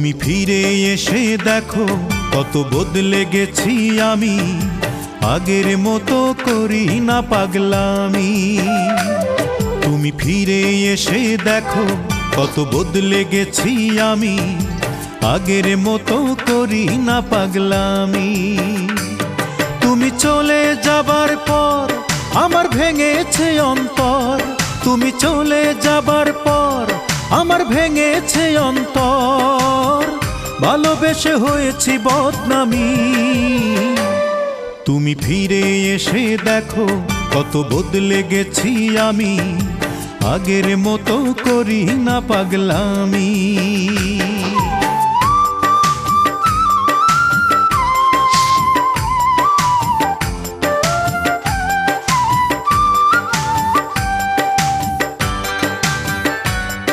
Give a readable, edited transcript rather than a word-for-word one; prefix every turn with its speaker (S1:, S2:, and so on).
S1: তুমি ফিরে এসে দেখো কত বদলে গেছি আমি, আগের মতো করি না পাগলামি। তুমি ফিরে এসে দেখো কত বদলে গেছি আমি, আগের মতো করি না পাগলামি। তুমি চলে যাবার পর আমার ভেঙেছে অন্তর, তুমি চলে যাবার পর আমার ভেঙেছে অন্তর, ভালোবেসে হয়েছি বদনামি। তুমি ফিরে এসে দেখো কত বদলে গেছি আমি, আগের মতো করি না পাগলামি।